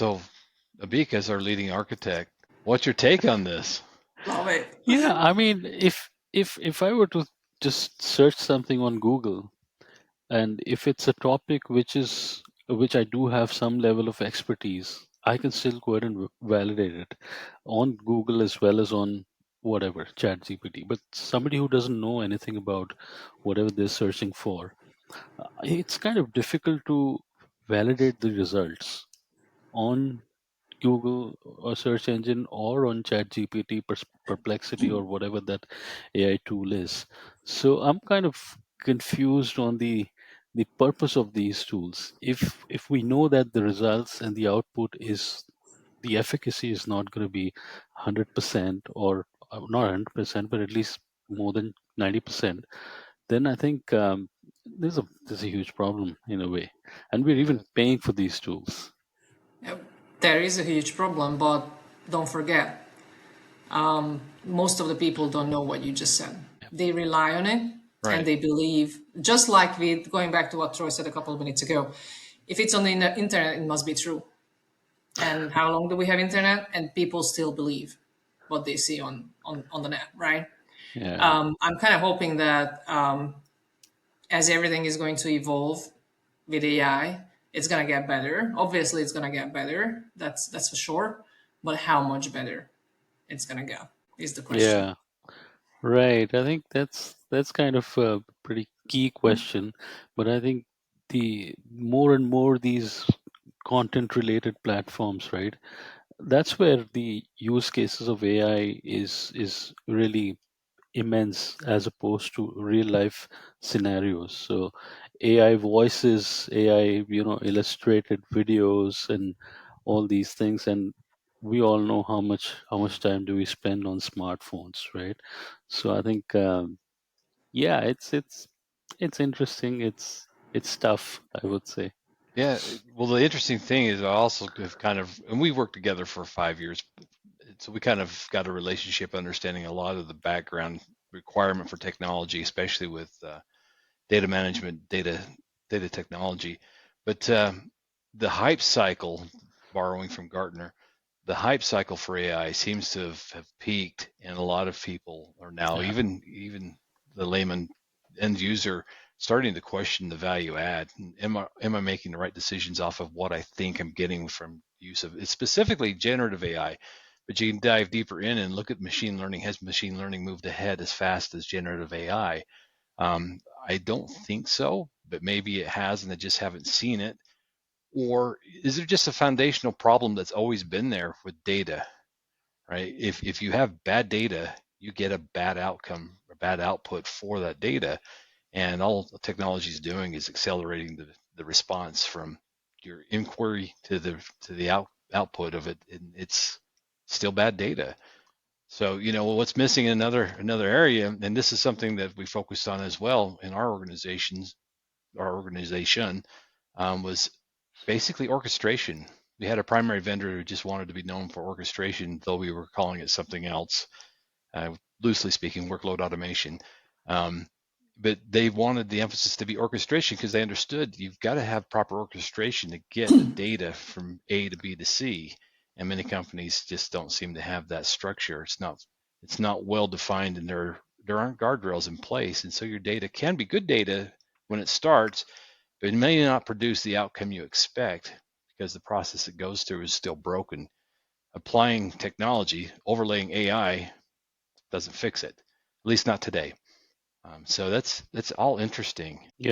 So, Abika, as our leading architect, what's your take on this? Love it. Yeah, I mean, if I were to just search something on Google, and if it's a topic which I do have some level of expertise, I can still go ahead and validate it on Google as well as on whatever ChatGPT. But somebody who doesn't know anything about whatever they're searching for, it's kind of difficult to validate the results on Google or search engine or on ChatGPT, Perplexity, or whatever that AI tool is. So I'm kind of confused on the purpose of these tools. If we know that the results and the output is the efficacy is not going to be 100% or not 100%, but at least more than 90%, then I think there's a huge problem in a way, and we're even paying for these tools. Yep. There is a huge problem, but don't forget, most of the people don't know what you just said. They rely on it and Right. they believe, just like with going back to what Troy said a couple of minutes ago, if it's on the internet, it must be true. And how long do we have internet? And people still believe what they see on the net, right? Yeah. I'm kind of hoping that as everything is going to evolve with AI, it's gonna get better. Obviously, it's gonna get better. That's for sure. But how much better it's gonna get is the question. Yeah. Right. I think that's kind of a pretty key question. But I think the more and more these content related platforms, right? That's where the use cases of AI is really immense as opposed to real life scenarios. So AI voices, AI, illustrated videos and all these things, and we all know how much time do we spend on smartphones, right? So I think yeah, it's interesting. It's tough, I would say. Yeah. Well, the interesting thing is I also have kind of, and we worked together for 5 years, so we kind of got a relationship understanding a lot of the background requirement for technology, especially with data management, data technology. But the hype cycle, borrowing from Gartner, the hype cycle for AI seems to have peaked, and a lot of people are now, Yeah. even the layman end user, starting to question the value add. Am I making the right decisions off of what I think I'm getting from use of it? It's specifically generative AI, but you can dive deeper in and look at machine learning. Has machine learning moved ahead as fast as generative AI? I don't think so, but maybe it has and I just haven't seen it. Or is it just a foundational problem that's always been there with data, right? If you have bad data, you get a bad outcome or bad output for that data. And all the technology is doing is accelerating the response from your inquiry to the output of it. And it's still bad data. So, what's missing in another area, and this is something that we focused on as well in our organization, was basically orchestration. We had a primary vendor who just wanted to be known for orchestration, though we were calling it something else, loosely speaking, workload automation. Um, but they wanted the emphasis to be orchestration because they understood you've got to have proper orchestration to get the data from A to B to C. And many companies just don't seem to have that structure. It's not well defined, and there aren't guardrails in place. And so your data can be good data when it starts, but it may not produce the outcome you expect because the process it goes through is still broken. Applying technology, overlaying AI, doesn't fix it, at least not today. So that's all interesting.